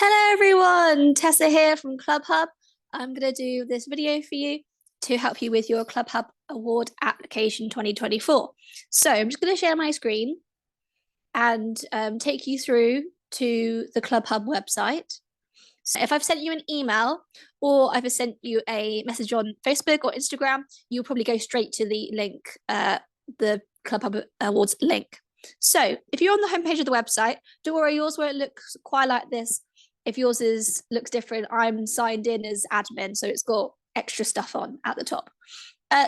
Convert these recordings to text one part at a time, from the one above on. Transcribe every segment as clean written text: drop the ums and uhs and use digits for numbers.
Hello everyone, Tessa here from Club Hub. I'm going to do this video for you to help you with your Club Hub Award application 2024. So I'm just going to share my screen and take you through to the Club Hub website. So if I've sent you an email or I've sent you a message on Facebook or Instagram, you'll probably go straight to the link, the Club Hub Awards link. So if you're on the homepage of the website, don't worry, yours won't look quite like this. If yours looks different, I'm signed in as admin, so it's got extra stuff on at the top.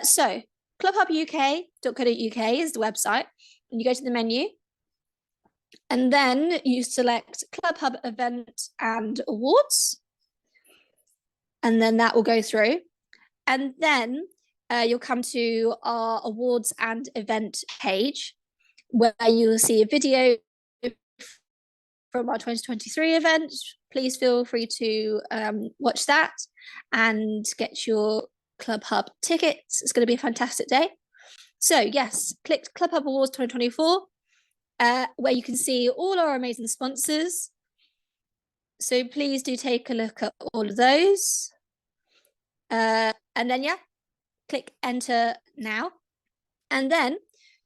So clubhubuk.co.uk is the website, and you go to the menu, and then you select Club Hub Event and Awards, and then that will go through, and then you'll come to our awards and event page, where you'll see a video from our 2023 event. Please feel free to watch that and get your Club Hub tickets. It's going to be a fantastic day. So yes, click Club Hub Awards 2024, where you can see all our amazing sponsors. So please do take a look at all of those. And then, yeah, click enter now. And then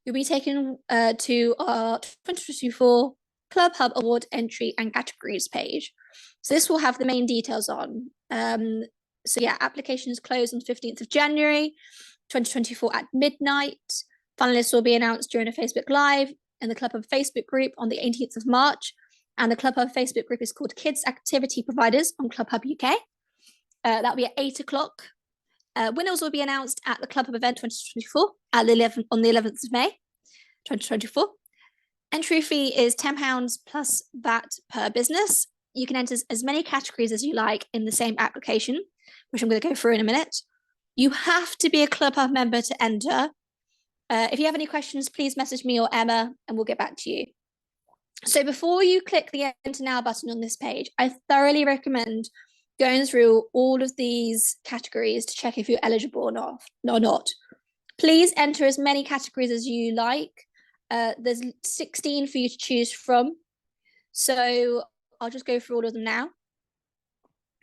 you'll be taken to our 2024 Club Hub Award entry and categories page. So this will have the main details on. So yeah, applications close on 15th of January, 2024 at midnight. Finalists will be announced during a Facebook Live in the Club Hub Facebook group on the 18th of March. And the Club Hub Facebook group is called Kids Activity Providers on Club Hub UK. That'll be at 8 o'clock. Winners will be announced at the Club Hub event 2024 on the 11th of May, 2024. Entry fee is £10 plus VAT per business. You can enter as many categories as you like in the same application, which I'm going to go through in a minute. You have to be a Club Hub member to enter. If you have any questions, please message me or Emma and we'll get back to you. So before you click the enter now button on this page, I thoroughly recommend going through all of these categories to check if you're eligible or not. Please enter as many categories as you like. There's 16 for you to choose from. So I'll just go through all of them now.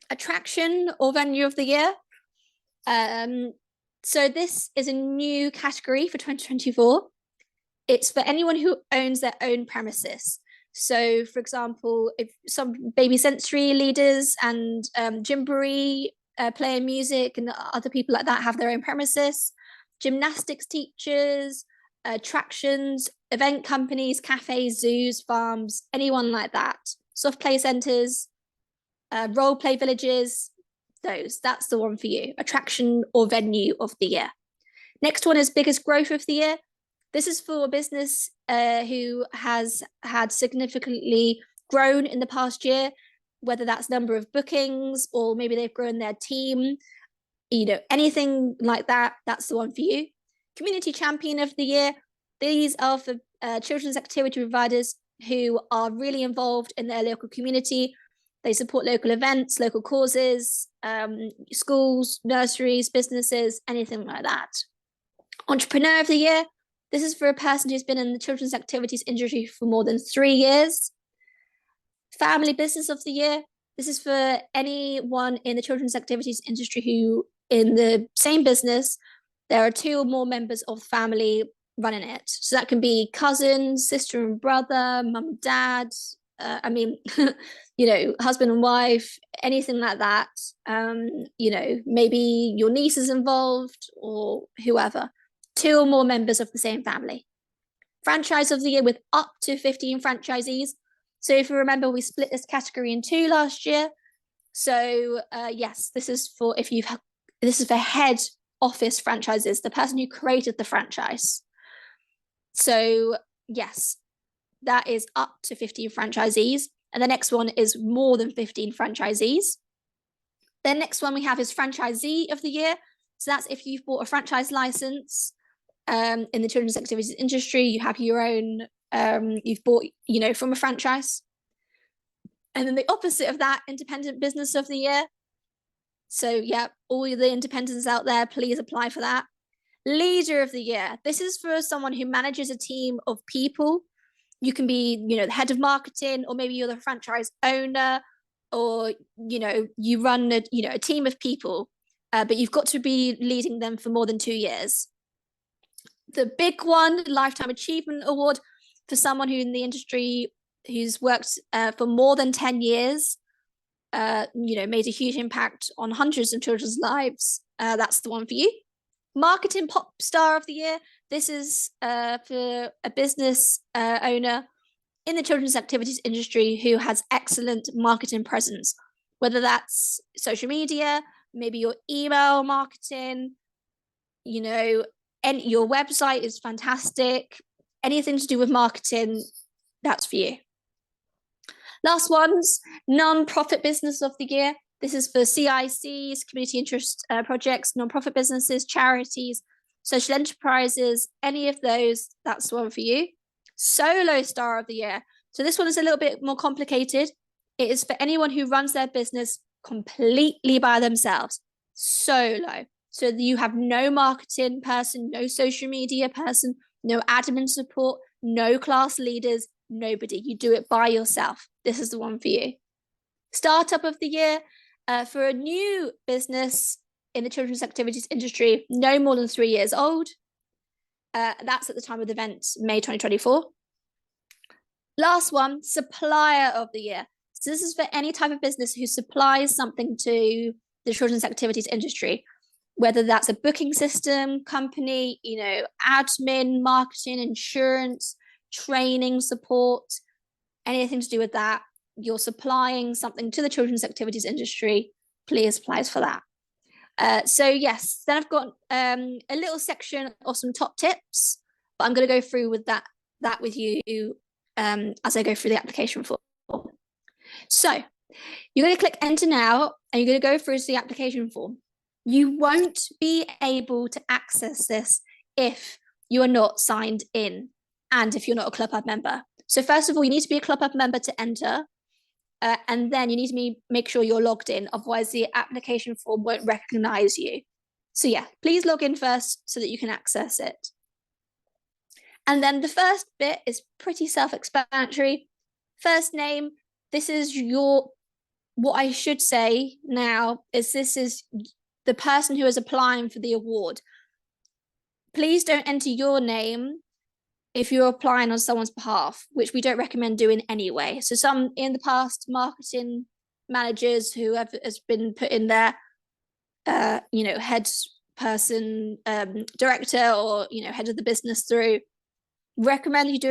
Attraction or venue of the year. So this is a new category for 2024. It's for anyone who owns their own premises. So, for example, if some baby sensory leaders and Gymboree playing music and other people like that have their own premises, gymnastics teachers, attractions, event companies, cafes, zoos, farms, anyone like that, soft play centres, role play villages, that's the one for you. Attraction or venue of the year. Next one is biggest growth of the year. This is for a business who has had significantly grown in the past year, whether that's number of bookings or maybe they've grown their team, anything like that, that's the one for you. Community champion of the year. These are for children's activity providers who are really involved in their local community. They support local events, local causes, schools, nurseries, businesses, anything like that. Entrepreneur of the year. This is for a person who's been in the children's activities industry for more than 3 years. Family business of the year. This is for anyone in the children's activities industry who, in the same business, there are 2 or more members of the family running it. So that can be cousin, sister and brother, mum and dad, husband and wife, anything like that. Maybe your niece is involved or whoever. 2 or more members of the same family. Franchise of the year with up to 15 franchisees. So if you remember, we split this category in 2 last year. So yes, this is for head office franchises, the person who created the franchise. So yes, that is up to 15 franchisees. And the next one is more than 15 franchisees. The next one we have is franchisee of the year. So that's if you've bought a franchise license in the children's activities industry, you have your own, you've bought, from a franchise. And then the opposite of that, independent business of the year. So yeah, all the independents out there, please apply for that. Leader of the year. This is for someone who manages a team of people. You can be, the head of marketing, or maybe you're the franchise owner, or you run a team of people, but you've got to be leading them for more than 2 years. The big one, Lifetime Achievement Award, for someone who in the industry who's worked for more than 10 years, made a huge impact on hundreds of children's lives. That's the one for you. Marketing Pop Star of the Year. This is for a business owner in the children's activities industry who has excellent marketing presence, whether that's social media, maybe your email marketing, and your website is fantastic. Anything to do with marketing, that's for you. Last one's Non-Profit Business of the Year. This is for CICs, community interest projects, non-profit businesses, charities, social enterprises, any of those, that's the one for you. Solo Star of the Year. So this one is a little bit more complicated. It is for anyone who runs their business completely by themselves, solo. So you have no marketing person, no social media person, no admin support, no class leaders, nobody. You do it by yourself. This is the one for you. Startup of the Year, for a new business in the children's activities industry, no more than 3 years old. That's at the time of the event, May 2024. Last one, Supplier of the Year. So this is for any type of business who supplies something to the children's activities industry, whether that's a booking system company, admin, marketing, insurance, training support, anything to do with that. You're supplying something to the children's activities industry, please applies for that. So yes, then I've got a little section of some top tips, but I'm going to go through with that with you as I go through the application form. So you're going to click enter now, and you're going to go through the application form. You won't be able to access this if you are not signed in and if you're not a Club Hub member. So first of all, you need to be a Club Hub member to enter. And then you need to make sure you're logged in, otherwise the application form won't recognize you. So yeah, please log in first so that you can access it. And then the first bit is pretty self-explanatory. First name, this is what I should say now is this is the person who is applying for the award. Please don't enter your name if you're applying on someone's behalf, which we don't recommend doing anyway. So some in the past marketing managers who has been put in there, head person, director, or head of the business through, recommend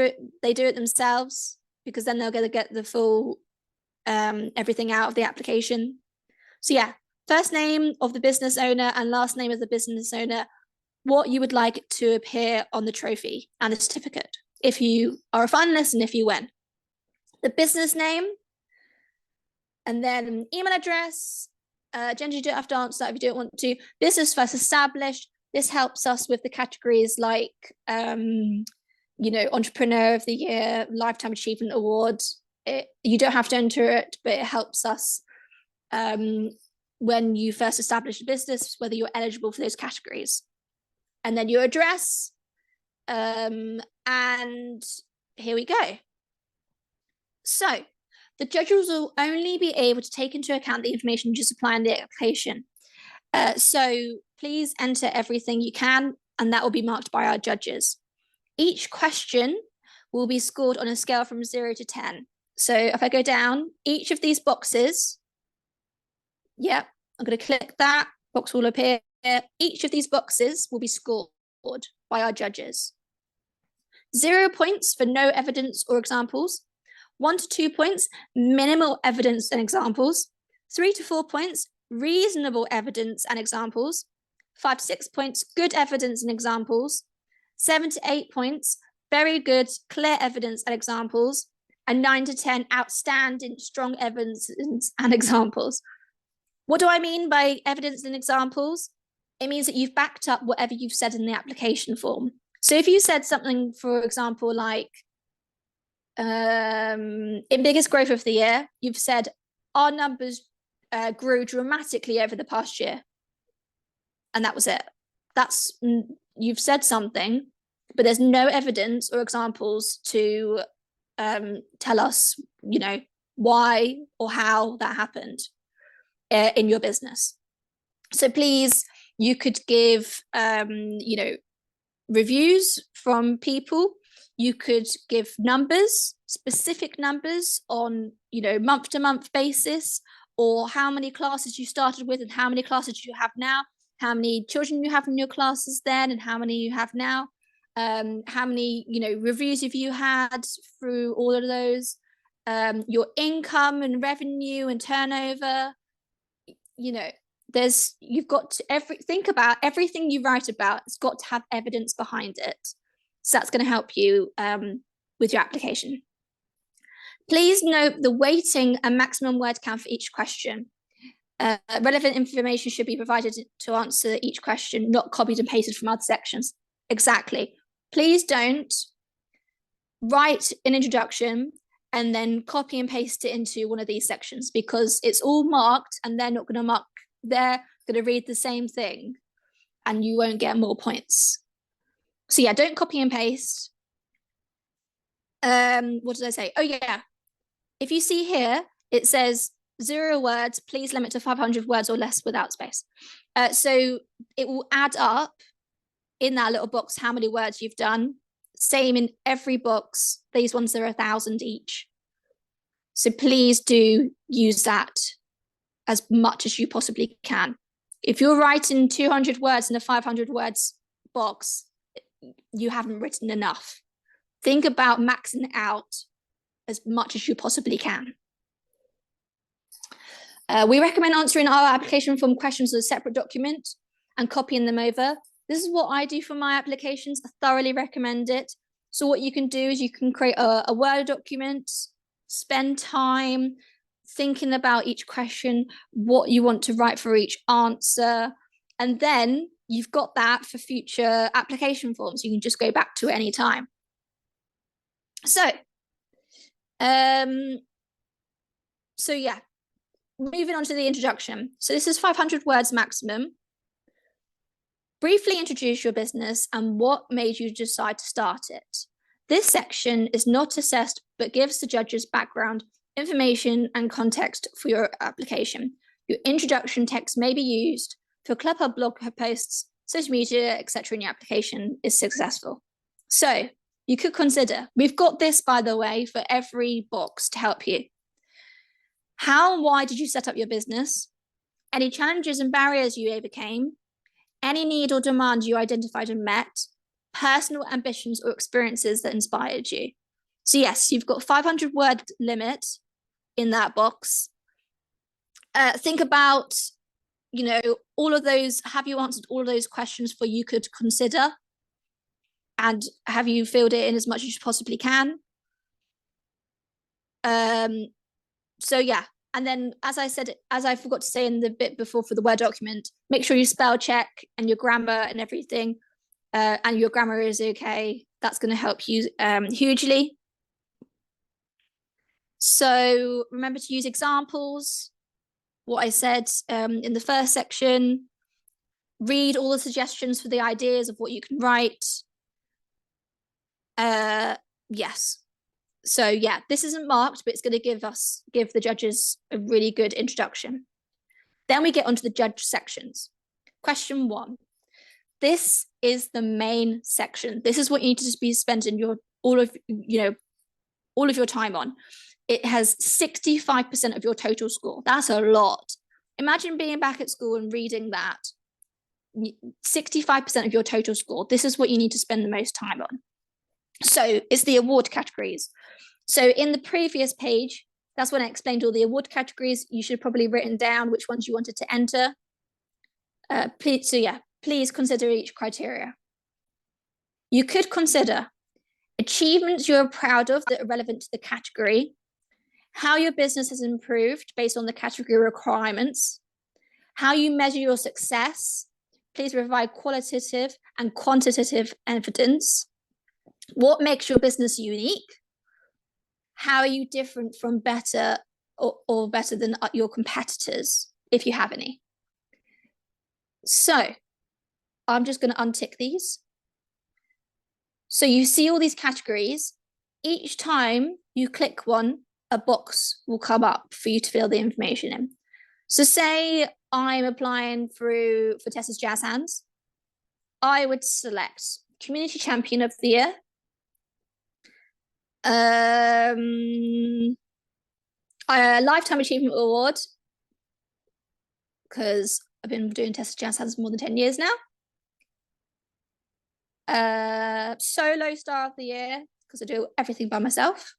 they do it themselves, because then they're going to get the full everything out of the application. So yeah, first name of the business owner and last name of the business owner, what you would like to appear on the trophy and the certificate if you are a finalist and if you win. The business name, and then an email address, gender you don't have to answer that if you don't want to. Business first established. This helps us with the categories like, Entrepreneur of the Year, Lifetime Achievement Award. You don't have to enter it, but it helps us when you first establish a business, whether you're eligible for those categories. And then your address, and here we go. So the judges will only be able to take into account the information you supply in the application. So please enter everything you can, and that will be marked by our judges. Each question will be scored on a scale from 0 to 10. So if I go down, each of these boxes, I'm going to click that, box will appear. Each of these boxes will be scored by our judges. 0 points for no evidence or examples. 1 to 2 points, minimal evidence and examples. 3 to 4 points, reasonable evidence and examples. 5 to 6 points, good evidence and examples. 7 to 8 points, very good, clear evidence and examples. And 9 to 10, outstanding, strong evidence and examples. What do I mean by evidence and examples? It means that you've backed up whatever you've said in the application form. So if you said something, for example, like, in biggest growth of the year, you've said our numbers grew dramatically over the past year. And that was it. You've said something, but there's no evidence or examples to tell us, why or how that happened in your business. So please, you could give, reviews from people. You could give numbers, specific numbers on, month to month basis, or how many classes you started with and how many classes you have now, how many children you have in your classes then and how many you have now, how many, reviews have you had through all of those, your income and revenue and turnover. You've got to think about everything you write about. It's got to have evidence behind it. So that's going to help you with your application. Please note the weighting and maximum word count for each question. Relevant information should be provided to answer each question, not copied and pasted from other sections. Exactly. Please don't write an introduction and then copy and paste it into one of these sections, because it's all marked and they're not going to mark. They're going to read the same thing and you won't get more points. So yeah, don't copy and paste. What did I say? Oh yeah. If you see here, it says 0 words, please limit to 500 words or less without space. So it will add up in that little box how many words you've done. Same in every box. These ones are 1,000 each. So please do use that as much as you possibly can. If you're writing 200 words in a 500 words box, you haven't written enough. Think about maxing out as much as you possibly can. We recommend answering our application form questions as a separate document and copying them over. This is what I do for my applications. I thoroughly recommend it. So what you can do is you can create a Word document, spend time thinking about each question, what you want to write for each answer, and then you've got that for future application forms. You can just go back to it any time. So yeah, moving on to the introduction. So this is 500 words maximum. Briefly introduce your business and what made you decide to start it. This section is not assessed, but gives the judges background, information, and context for your application. Your introduction text may be used for Clubhub blog posts, social media, etc. in your application is successful. So you could consider, we've got this, by the way, for every box to help you. How and why did you set up your business? Any challenges and barriers you overcame? Any need or demand you identified and met? Personal ambitions or experiences that inspired you? So yes, you've got 500 word limit in that box. Think about, all of those. Have you answered all of those questions for you could consider? And have you filled it in as much as you possibly can? So yeah, and then as I forgot to say in the bit before for the Word document, make sure you spell check and your grammar and everything, and your grammar is okay. That's going to help you hugely. So remember to use examples, what I said in the first section. Read all the suggestions for the ideas of what you can write. Yes. So yeah, this isn't marked, but it's going to give the judges a really good introduction. Then we get onto the judge sections. Question 1. This is the main section. This is what you need to be spending all of your time on. It has 65% of your total score. That's a lot. Imagine being back at school and reading that. 65% of your total score. This is what you need to spend the most time on. So it's the award categories. So in the previous page, that's when I explained all the award categories. You should have probably written down which ones you wanted to enter. Please consider each criteria. You could consider achievements you're proud of that are relevant to the category, how your business has improved based on the category requirements, how you measure your success. Please provide qualitative and quantitative evidence. What makes your business unique? How are you different from better or better than your competitors, if you have any? So I'm just going to untick these. So you see all these categories. Each time you click one, a box will come up for you to fill the information in. So say I'm applying for Tessa's Jazz Hands. I would select Community Champion of the Year, a Lifetime Achievement Award, because I've been doing Tessa's Jazz Hands for more than 10 years now. Solo Star of the Year, because I do everything by myself.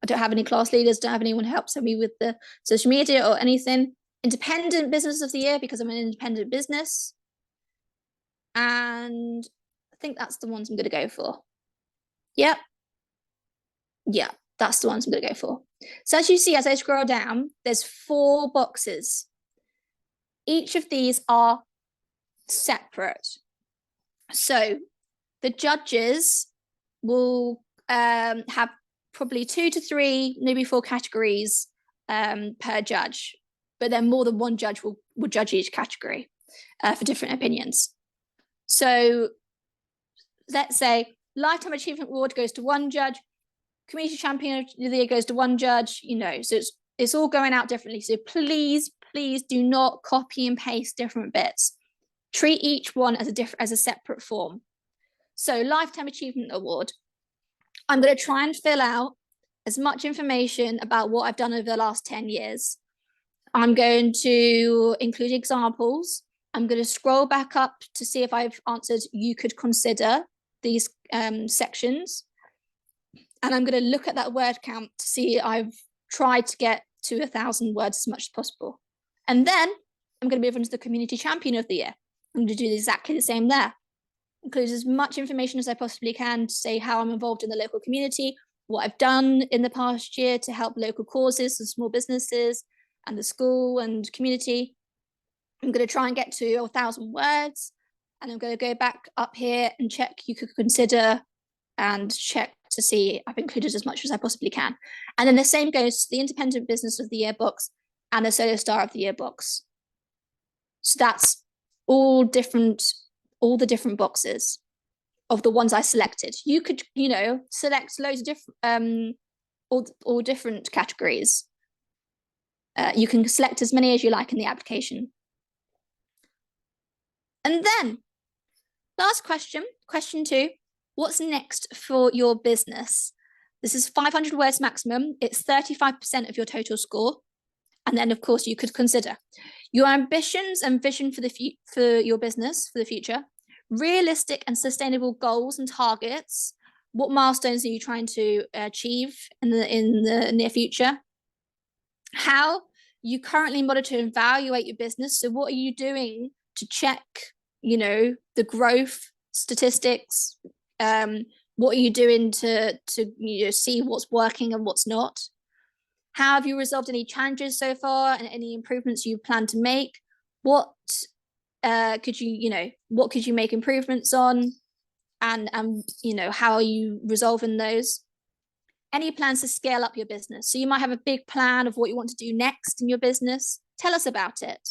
I don't have any class leaders, don't have anyone helping me with the social media or anything. Independent Business of the Year, because I'm an independent business. And I think that's the ones I'm going to go for. Yep. Yeah, that's the ones I'm going to go for. So as you see, as I scroll down, there's 4 boxes. Each of these are separate. So the judges will have probably 2 to 3, maybe 4 categories per judge, but then more than one judge will judge each category for different opinions. So let's say Lifetime Achievement Award goes to one judge, Community Champion of the Year goes to one judge, so it's all going out differently. So please do not copy and paste different bits. Treat each one as a separate form. So Lifetime Achievement Award, I'm going to try and fill out as much information about what I've done over the last 10 years. I'm going to include examples. I'm going to scroll back up to see if I've answered you could consider these sections. And I'm going to look at that word count to see I've tried to get to 1,000 words as much as possible. And then I'm going to move on to the Community Champion of the Year. I'm going to do exactly the same there. Include as much information as I possibly can to say how I'm involved in the local community, what I've done in the past year to help local causes and small businesses and the school and community. I'm going to try and get to 1,000 words, and I'm going to go back up here and check you could consider and check to see I've included as much as I possibly can. And then the same goes to the Independent Business of the Year box and the Solo Star of the Year box. So that's all the different boxes of the ones I selected. You could, select loads of different, all different categories. You can select as many as you like in the application. And then, last question, question 2. What's next for your business? This is 500 words maximum. It's 35% of your total score. And then, of course, you could consider your ambitions and vision for your business for the future, realistic and sustainable goals and targets. What milestones are you trying to achieve in the near future? How you currently monitor and evaluate your business. So what are you doing to check, the growth statistics? What are you doing to see what's working and what's not? How have you resolved any challenges so far and any improvements you plan to make? What could you make improvements on? And how are you resolving those? Any plans to scale up your business? So you might have a big plan of what you want to do next in your business. Tell us about it.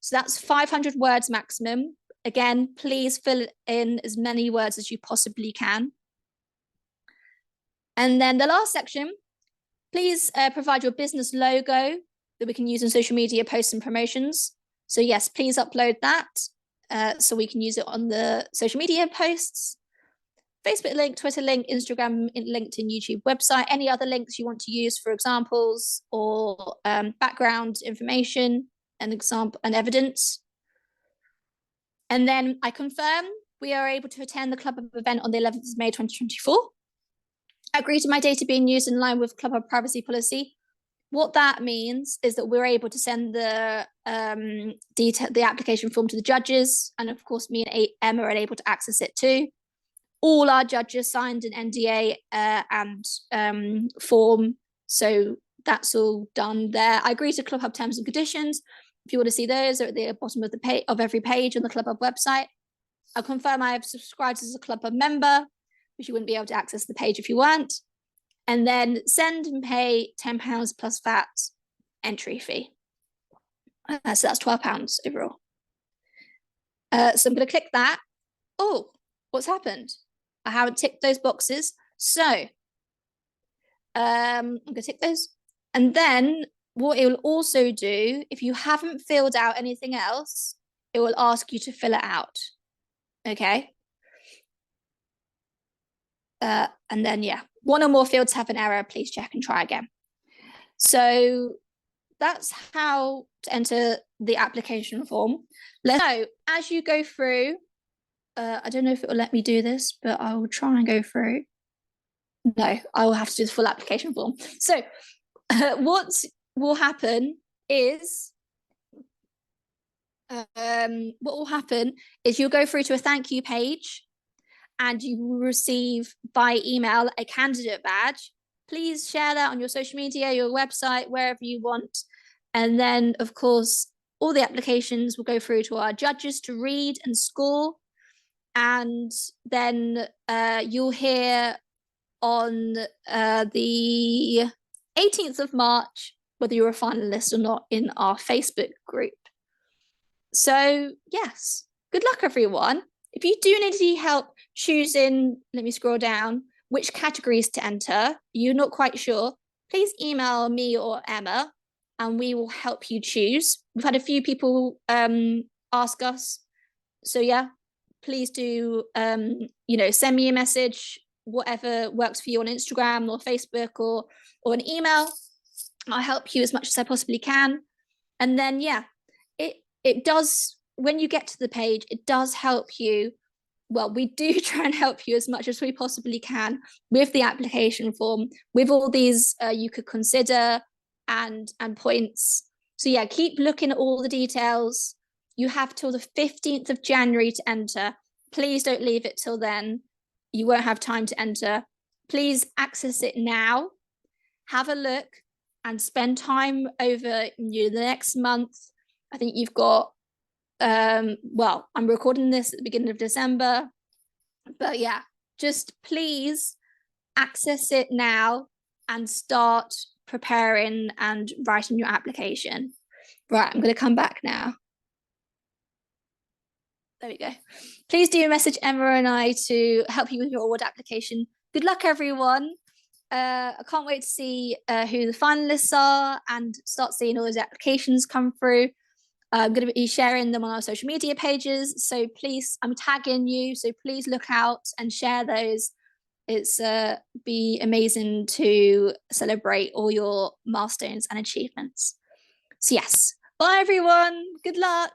So that's 500 words maximum. Again, please fill in as many words as you possibly can. And then the last section, please provide your business logo that we can use in social media posts and promotions. So yes, please upload that so we can use it on the social media posts. Facebook link, Twitter link, Instagram, LinkedIn, YouTube, website, any other links you want to use for examples or background information and example and evidence. And then I confirm we are able to attend the Club Hub event on the 11th of May 2024. I agree to my data being used in line with Club Hub privacy policy. What that means is that we're able to send the application form to the judges, and of course me and Emma are able to access it too. All our judges signed an NDA and form, so that's all done there. I agree to Club Hub terms and conditions. If you want to see those, they're at the bottom of the page of every page on the Club Hub website. I'll confirm I have subscribed as a Club Hub member, which you wouldn't be able to access the page if you weren't. And then send and pay £10 plus VAT entry fee. So that's £12 overall. So I'm going to click that. Oh, what's happened? I haven't ticked those boxes. So I'm going to tick those. And then what it will also do, if you haven't filled out anything else, it will ask you to fill it out. Okay. And then, yeah, one or more fields have an error, please check and try again. So that's how to enter the application form. So as you go through, I don't know if it will let me do this, but I will try and go through. No, I will have to do the full application form. So what will happen is you'll go through to a thank you page and you will receive by email a candidate badge. Please share that on your social media, your website, wherever you want. And then, of course, all the applications will go through to our judges to read and score. And then you'll hear on the 18th of March whether you're a finalist or not in our Facebook group. So, yes, good luck, everyone. If you do need any help choosing, let me scroll down, which categories to enter, you're not quite sure, please email me or Emma and we will help you choose. We've had a few people ask us. So, yeah, please do, send me a message, whatever works for you on Instagram or Facebook or an email. I'll help you as much as I possibly can. And then, yeah, it does, when you get to the page, it does help you. Well, we do try and help you as much as we possibly can with the application form, with all these you could consider and points. So yeah, keep looking at all the details. You have till the 15th of January to enter. Please don't leave it till then. You won't have time to enter. Please access it now. Have a look and spend time over the next month. I think you've got, I'm recording this at the beginning of December, but yeah, just please access it now and start preparing and writing your application. Right, I'm going to come back now. There we go. Please do message Emma and I to help you with your award application. Good luck, everyone. I can't wait to see who the finalists are and start seeing all those applications come through. I'm going to be sharing them on our social media pages. So please, I'm tagging you. So please look out and share those. It's be amazing to celebrate all your milestones and achievements. So yes, bye everyone. Good luck.